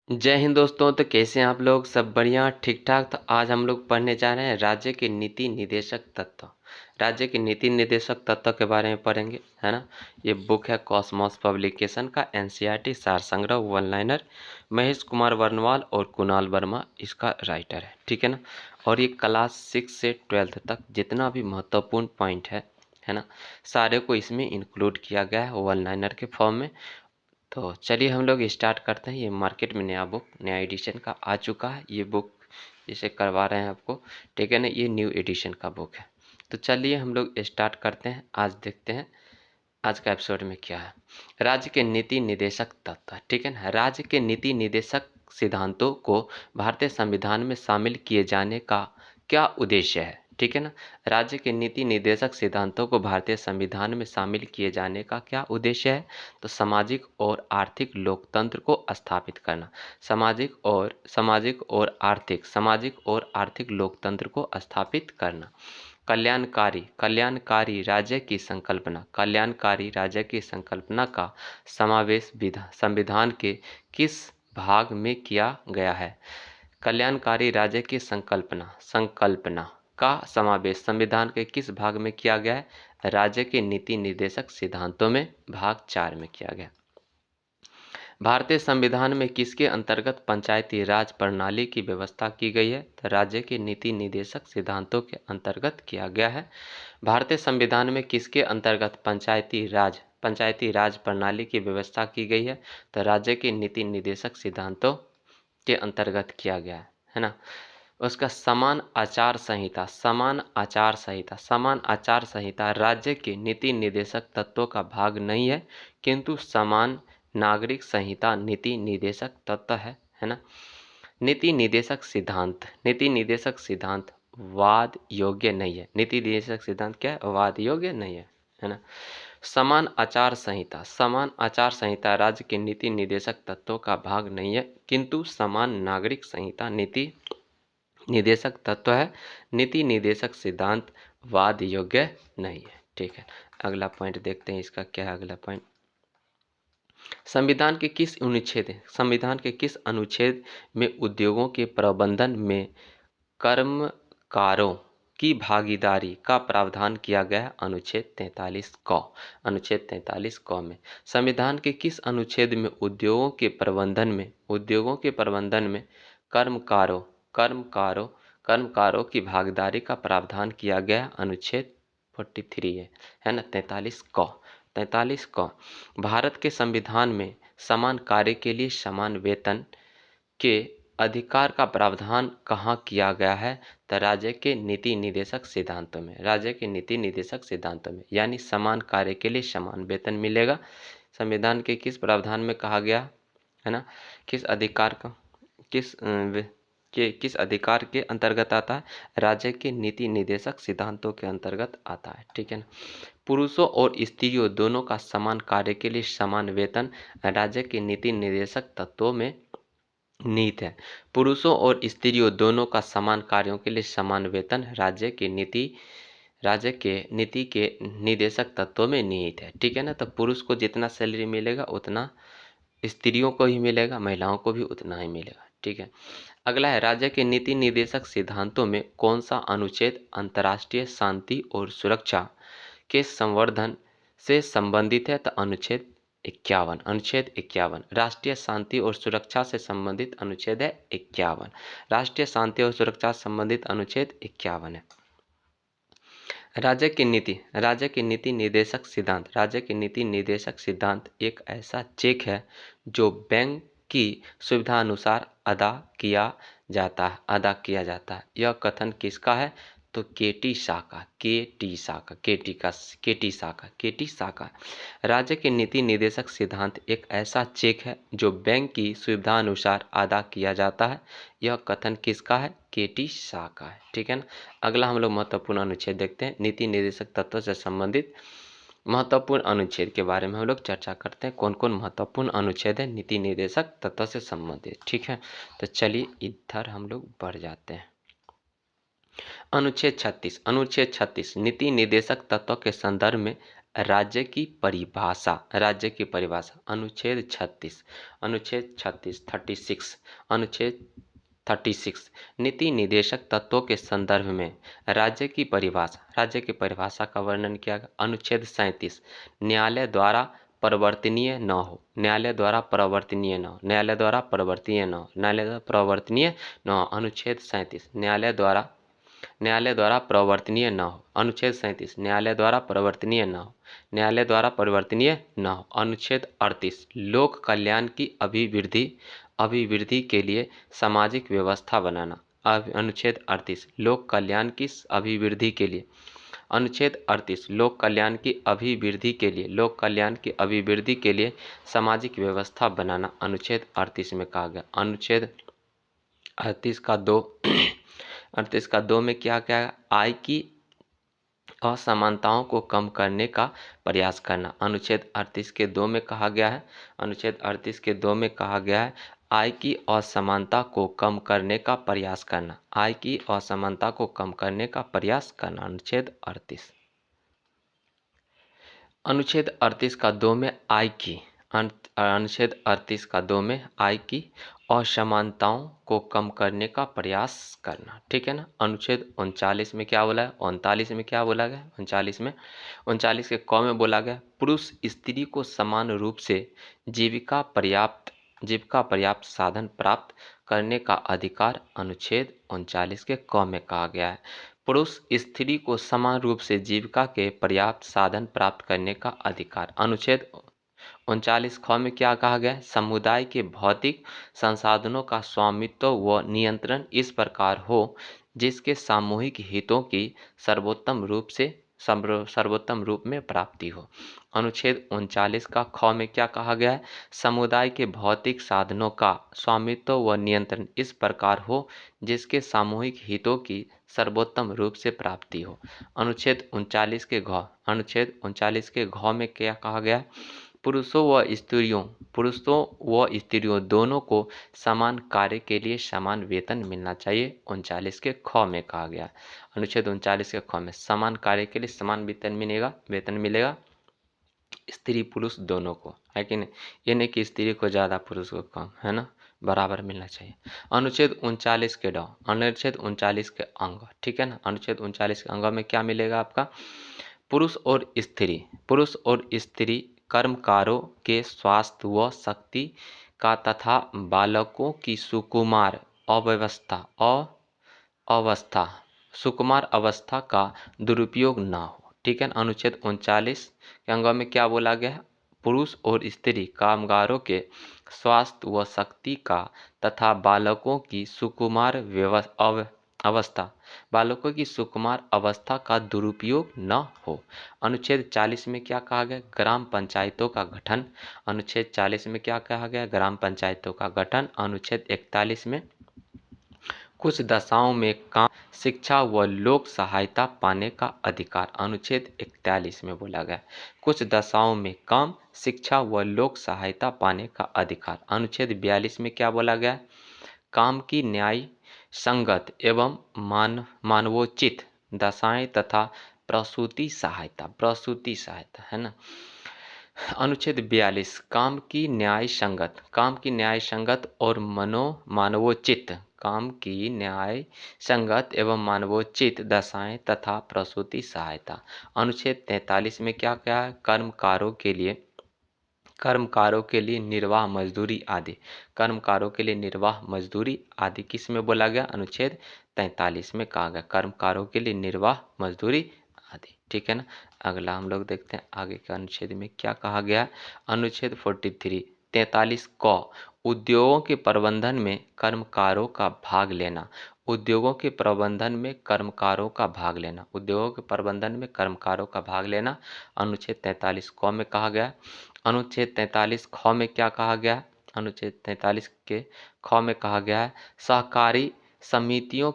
जय हिंद दोस्तों। तो कैसे हैं आप लोग? सब बढ़िया ठीक ठाक। तो आज हम लोग पढ़ने जा रहे हैं राज्य के नीति निर्देशक तत्व। राज्य के नीति निर्देशक तत्व के बारे में पढ़ेंगे, है ना। ये बुक है कॉस्मॉस पब्लिकेशन का एनसीईआरटी सार संग्रह वन लाइनर। महेश कुमार वर्णवाल और कुणाल वर्मा इसका राइटर है, ठीक है ना। और ये क्लास 6 से 12th तक जितना भी महत्वपूर्ण पॉइंट है ना, सारे को इसमें इंक्लूड किया गया है वन लाइनर के फॉर्म में। तो चलिए हम लोग स्टार्ट करते हैं। ये मार्केट में नया बुक नया एडिशन का आ चुका है। ये बुक जिसे करवा रहे हैं आपको, ठीक है ना, ये न्यू एडिशन का बुक है। तो चलिए हम लोग स्टार्ट करते हैं। आज देखते हैं आज का एपिसोड में क्या है। राज्य के नीति निर्देशक तत्व, ठीक है ना। राज्य के नीति निर्देशक सिद्धांतों को भारतीय संविधान में शामिल किए जाने का क्या उद्देश्य है, ठीक है ना। राज्य के नीति निर्देशक सिद्धांतों को भारतीय संविधान में शामिल किए जाने का क्या उद्देश्य है? तो सामाजिक और आर्थिक लोकतंत्र को स्थापित करना। सामाजिक और आर्थिक लोकतंत्र को स्थापित करना। कल्याणकारी राज्य की संकल्पना का समावेश संविधान के किस भाग में किया गया है? कल्याणकारी राज्य की संकल्पना का समावेश संविधान के किस भाग में किया गया है? राज्य के नीति निर्देशक सिद्धांतों में भाग 4 में किया गया। भारतीय संविधान में किसके अंतर्गत पंचायती राज प्रणाली की व्यवस्था की गई है? तो राज्य के नीति निर्देशक सिद्धांतों के अंतर्गत किया गया है। भारतीय संविधान में किसके अंतर्गत पंचायती राज प्रणाली की व्यवस्था की गई है? तो राज्य के नीति निर्देशक सिद्धांतों के अंतर्गत किया गया है ना। उसका समान आचार संहिता राज्य के नीति निर्देशक तत्वों का भाग नहीं है, किंतु समान नागरिक संहिता नीति निर्देशक तत्व है ना। नीति निर्देशक सिद्धांत वाद योग्य नहीं है। नीति निर्देशक सिद्धांत क्या है? वाद योग्य नहीं है ना। समान आचार संहिता राज्य के नीति निर्देशक तत्वों का भाग नहीं है, किंतु समान नागरिक संहिता नीति निर्देशक तत्व है। नीति निर्देशक सिद्धांत वाद योग्य नहीं है, ठीक है। अगला पॉइंट देखते हैं, इसका क्या है अगला पॉइंट। संविधान के किस अनुच्छेद में उद्योगों के प्रबंधन में कर्मकारों की भागीदारी का प्रावधान किया गया है? अनुच्छेद 43 क में। संविधान के किस अनुच्छेद में उद्योगों के प्रबंधन में कर्मकारों की भागीदारी का प्रावधान किया गया? अनुच्छेद 43 है ना, 43 क। भारत के संविधान में समान कार्य के लिए समान वेतन के अधिकार का प्रावधान कहाँ किया गया है? तो राज्य के नीति निर्देशक सिद्धांतों में। यानी समान कार्य के लिए समान वेतन मिलेगा। संविधान के किस प्रावधान में कहा गया है ना? किस अधिकार के अंतर्गत आता है? राज्य के नीति निर्देशक सिद्धांतों के अंतर्गत आता है, ठीक है ना। पुरुषों और स्त्रियों दोनों का समान कार्य के लिए समान वेतन राज्य के नीति निर्देशक तत्वों में निहित है। पुरुषों और स्त्रियों दोनों का समान कार्यों के लिए समान वेतन राज्य के नीति के निर्देशक तत्वों में निहित है, ठीक है ना। तो पुरुष को जितना सैलरी मिलेगा उतना स्त्रियों को ही मिलेगा, महिलाओं को भी उतना ही मिलेगा, ठीक है। अगला है, राज्य के नीति निर्देशक सिद्धांतों में कौन सा अनुच्छेद अंतर्राष्ट्रीय शांति और सुरक्षा के संवर्धन से संबंधित है? तो अनुच्छेद 51। राष्ट्रीय शांति और सुरक्षा से संबंधित अनुच्छेद है 51। राष्ट्रीय शांति और सुरक्षा से संबंधित अनुच्छेद 51 है। राज्य के नीति निर्देशक सिद्धांत एक ऐसा चेक है जो बैंक की सुविधा अनुसार अदा किया जाता है। यह कथन किसका है? तो केटी साका। राज्य के नीति निर्देशक सिद्धांत एक ऐसा चेक है जो बैंक की सुविधा अनुसार अदा किया जाता है। यह कथन किसका है? केटी साका है, ठीक है ना। अगला हम लोग महत्वपूर्ण अनुच्छेद देखते हैं। नीति निर्देशक तत्वों से संबंधित महत्वपूर्ण अनुच्छेद के बारे में हम लोग चर्चा करते हैं। कौन कौन महत्वपूर्ण अनुच्छेद है नीति निर्देशक तत्व से संबंधित, ठीक है। तो चलिए इधर हम लोग बढ़ जाते हैं। अनुच्छेद 36 नीति निर्देशक तत्व के संदर्भ में राज्य की परिभाषा, राज्य की परिभाषा, अनुच्छेद 36, अनुच्छेद 36 अनुच्छेद 36 नीति निदेशक तत्वों के संदर्भ में राज्य की परिभाषा, राज्य की परिभाषा का वर्णन किया गया। अनुच्छेद 37 न्यायालय द्वारा परिवर्तनीय न हो, न्यायालय द्वारा परिवर्तनीय न हो, न्यायालय द्वारा परिवर्तनीय न हो, न्यायालय द्वारा परिवर्तनीय न हो। अनुच्छेद 37 न्यायालय द्वारा परिवर्तनीय न हो। अनुच्छेद 37 न्यायालय द्वारा परिवर्तनीय न हो, न्यायालय द्वारा परिवर्तनीय न हो। अनुच्छेद 38 लोक कल्याण की अभिवृद्धि के लिए सामाजिक व्यवस्था बनाना। अनुच्छेद 38 लोक कल्याण की अभिवृद्धि के लिए, अनुच्छेद 38 लोक कल्याण की अभिवृद्धि के लिए, लोक कल्याण की अभिवृद्धि के लिए सामाजिक व्यवस्था बनाना अनुच्छेद 38 में कहा गया। अनुच्छेद 38 का 2 38 का 2 में क्या क्या है? आय की असमानताओं को कम करने का प्रयास करना। अनुच्छेद 38 के 2 में कहा गया है, अनुच्छेद 38 के 2 में कहा गया है आय की असमानता को कम करने का प्रयास करना, आय की असमानता को कम करने का प्रयास करना। अनुच्छेद 38 अनुच्छेद 38 का 2 में आय की अनुच्छेद 38 का 2 में आय की असमानताओं को कम करने का प्रयास करना, ठीक है ना। अनुच्छेद 39 में क्या बोला है? 39 में क्या बोला गया? 39 के क में बोला गया पुरुष स्त्री को समान रूप से जीविका पर्याप्त साधन प्राप्त करने का अधिकार अनुच्छेद 39 के क में कहा गया है। पुरुष स्त्री को समान रूप से जीविका के पर्याप्त साधन प्राप्त करने का अधिकार। अनुच्छेद 39 ख में क्या कहा गया है? समुदाय के भौतिक संसाधनों का स्वामित्व व नियंत्रण इस प्रकार हो जिसके सामूहिक हितों की सर्वोत्तम रूप में प्राप्ति हो। अनुच्छेद 39 का ख में क्या कहा गया है? समुदाय के भौतिक साधनों का स्वामित्व व नियंत्रण इस प्रकार हो जिसके सामूहिक हितों की सर्वोत्तम रूप से प्राप्ति हो। अनुच्छेद 39 के घ में क्या कहा गया है? पुरुषों व स्त्रियों दोनों को समान कार्य के लिए समान वेतन मिलना चाहिए। 39 के ख में कहा गया। अनुच्छेद 39 के ख में समान कार्य के लिए समान वेतन मिलेगा स्त्री पुरुष दोनों को, है कि नहीं? ये नहीं कि स्त्री को ज़्यादा पुरुष को कम, है ना, बराबर मिलना चाहिए। अनुच्छेद 39 के ड अनुच्छेद 39 के अंग, ठीक है ना। अनुच्छेद 39 के अंग में क्या मिलेगा आपका? पुरुष और स्त्री कर्मकारों के स्वास्थ्य व शक्ति का तथा बालकों की सुकुमार अवस्था का दुरुपयोग न हो, ठीक है। अनुच्छेद 39 के अंग में क्या बोला गया है? पुरुष और स्त्री कामगारों के स्वास्थ्य व शक्ति का तथा बालकों की सुकुमार अवस्था का दुरुपयोग न हो। अनुच्छेद 40 में क्या कहा गया? ग्राम पंचायतों का गठन। अनुच्छेद 40 में क्या कहा गया? ग्राम पंचायतों का गठन। अनुच्छेद 41 में कुछ दशाओं में काम, शिक्षा व लोक सहायता पाने का अधिकार। अनुच्छेद 41 में बोला गया कुछ दशाओं में काम, शिक्षा व लोक सहायता पाने का अधिकार। अनुच्छेद 42 में क्या बोला गया? काम की न्याय संगत एवं मानवोचित दशाएं तथा प्रसूति सहायता, है ना। अनुच्छेद 42 काम की न्याय संगत और मानवोचित दशाएं तथा प्रसूति सहायता। अनुच्छेद 43 में क्या क्या है? कर्मकारों के लिए निर्वाह मजदूरी आदि किस में बोला गया? अनुच्छेद 43 में कहा गया कर्मकारों के लिए निर्वाह मजदूरी आदि, ठीक है ना। अगला हम लोग देखते हैं आगे के अनुच्छेद में क्या कहा गया। अनुच्छेद 43 क उद्योगों के प्रबंधन में कर्मकारों का भाग लेना। अनुच्छेद 43 क में कहा गया। अनुच्छेद 43 ख में क्या कहा गया? अनुच्छेद 43 के ख में कहा गया है सहकारी समितियों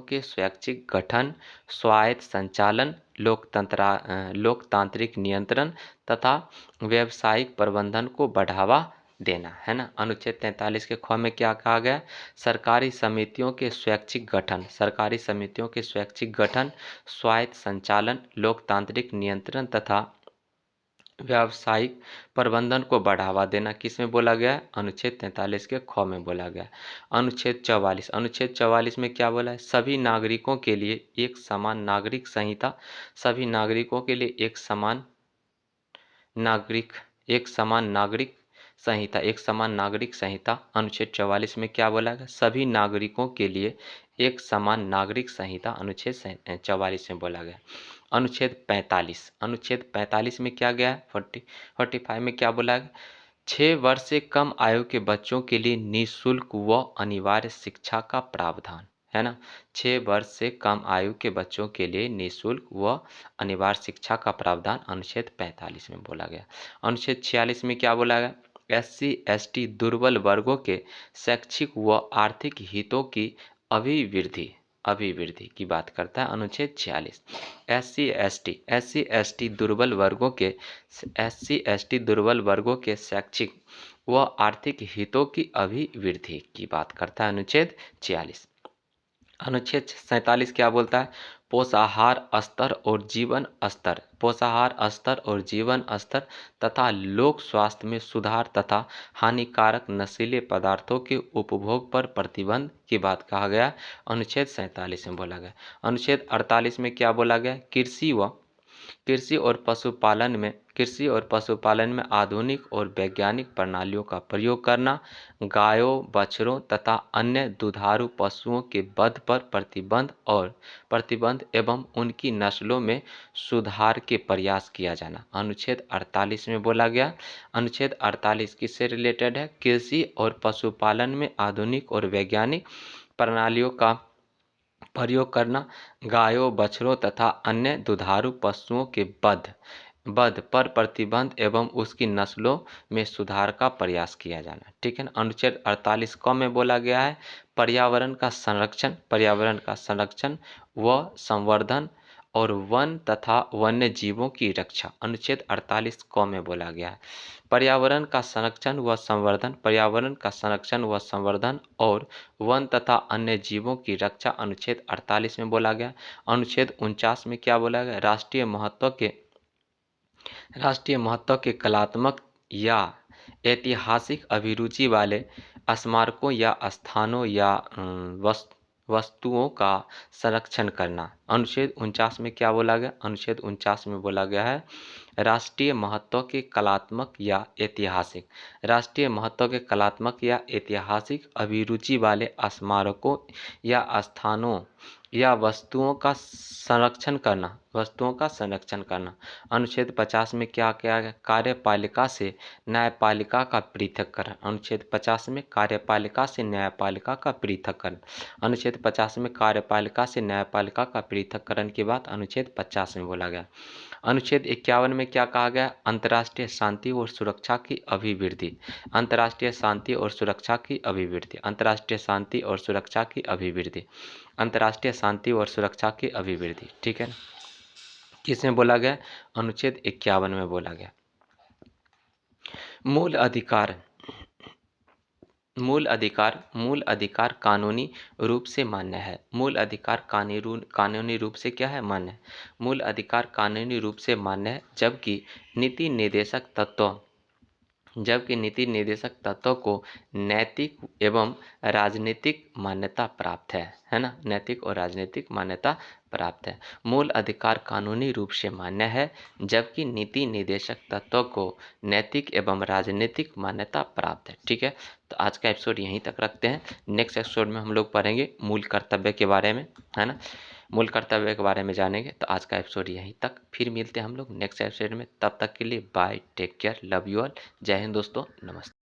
के स्वैच्छिक गठन, स्वायत्त संचालन, लोकतांत्रिक नियंत्रण तथा व्यावसायिक प्रबंधन को बढ़ावा देना, है ना। अनुच्छेद 43 के ख में क्या कहा गया? सरकारी समितियों के स्वैच्छिक गठन, सरकारी समितियों के स्वैच्छिक गठन, स्वायत्त संचालन, लोकतांत्रिक नियंत्रण तथा व्यावसायिक प्रबंधन को बढ़ावा देना किसमें बोला गया है? अनुच्छेद 43 के ख में बोला गया है। अनुच्छेद 44, अनुच्छेद 44 में क्या बोला है? सभी नागरिकों के लिए एक समान नागरिक संहिता, सभी नागरिकों के लिए एक समान नागरिक एक समान नागरिक संहिता, एक समान नागरिक संहिता। अनुच्छेद 44 में क्या बोला गया? सभी नागरिकों के लिए एक समान नागरिक संहिता अनुच्छेद 44 में बोला गया। अनुच्छेद 45, अनुच्छेद 45 में क्या गया है? 45 में क्या बोला गया? 6 वर्ष से कम आयु के बच्चों के लिए निःशुल्क व अनिवार्य शिक्षा का प्रावधान, है ना। 6 वर्ष से कम आयु के बच्चों के लिए निःशुल्क व अनिवार्य शिक्षा का प्रावधान अनुच्छेद 45 में बोला गया। अनुच्छेद 46 में क्या बोला गया? SC ST दुर्बल वर्गों के शैक्षिक व आर्थिक हितों की अभिवृद्धि अभिवृद्धि की बात करता है अनुच्छेद 46। SC ST दुर्बल वर्गों के दुर्बल वर्गों के शैक्षिक व आर्थिक हितों की अभिवृद्धि की बात करता है अनुच्छेद 46। अनुच्छेद 47 क्या बोलता है? पोषाहार स्तर और जीवन स्तर, पोषाहार स्तर और जीवन स्तर तथा लोक स्वास्थ्य में सुधार तथा हानिकारक नशीले पदार्थों के उपभोग पर प्रतिबंध की बात कहा गया अनुच्छेद 47 में बोला गया। अनुच्छेद 48 में क्या बोला गया? कृषि और पशुपालन में आधुनिक और वैज्ञानिक प्रणालियों का प्रयोग करना, गायों, बछड़ों तथा अन्य दुधारू पशुओं के वध पर प्रतिबंध एवं उनकी नस्लों में सुधार के प्रयास किया जाना अनुच्छेद 48 में बोला गया। अनुच्छेद 48 किससे रिलेटेड है? कृषि और पशुपालन में आधुनिक और वैज्ञानिक प्रणालियों का प्रयोग करना, गायों, बछड़ों तथा अन्य दुधारू पशुओं के वध पर प्रतिबंध एवं उसकी नस्लों में सुधार का प्रयास किया जाना, ठीक है ना। अनुच्छेद 48 क में बोला गया है पर्यावरण का संरक्षण व संवर्धन और वन तथा वन्य जीवों की रक्षा अनुच्छेद 48 क में बोला गया है। पर्यावरण का संरक्षण व संवर्धन और वन तथा अन्य जीवों की रक्षा अनुच्छेद 48 में बोला गया। अनुच्छेद 49 में क्या बोला गया? राष्ट्रीय महत्व के कलात्मक या ऐतिहासिक अभिरुचि वाले स्मारकों या स्थानों या वस्तुओं का संरक्षण करना अनुच्छेद 49 में क्या बोला गया? अनुच्छेद 49 में बोला गया है राष्ट्रीय महत्व के कलात्मक या ऐतिहासिक अभिरुचि वाले स्मारकों या स्थानों या वस्तुओं का संरक्षण करना। अनुच्छेद 50 में क्या किया गया? कार्यपालिका से न्यायपालिका का पृथक्करण अनुच्छेद 50 में कार्यपालिका से न्यायपालिका का पृथक्करण अनुच्छेद 50 में कार्यपालिका से न्यायपालिका का पृथक्करण की बात अनुच्छेद 50 में बोला गया। अनुच्छेद 51 में क्या कहा गया? अंतर्राष्ट्रीय शांति और सुरक्षा की अभिवृद्धि अंतर्राष्ट्रीय शांति और सुरक्षा की अभिवृद्धि, ठीक है ना। किसमें बोला गया? अनुच्छेद 51 में बोला गया। मूल अधिकार कानूनी रूप से मान्य है। मूल अधिकार कानूनी रूप से क्या है? मान्य है। मूल अधिकार कानूनी रूप से मान्य है जबकि नीति निर्देशक तत्वों को नैतिक एवं राजनीतिक मान्यता प्राप्त है ना। नैतिक और राजनीतिक मान्यता प्राप्त है। मूल अधिकार कानूनी रूप से मान्य है जबकि नीति निर्देशक तत्वों को नैतिक एवं राजनीतिक मान्यता प्राप्त है, ठीक है। तो आज का एपिसोड यहीं तक रखते हैं। नेक्स्ट एपिसोड में हम लोग पढ़ेंगे मूल कर्तव्य के बारे में, है ना। मूल कर्तव्य के बारे में जानेंगे। तो आज का एपिसोड यहीं तक, फिर मिलते हैं हम लोग नेक्स्ट एपिसोड में। तब तक के लिए bye, take care, love you all. जय हिंद दोस्तों, नमस्ते।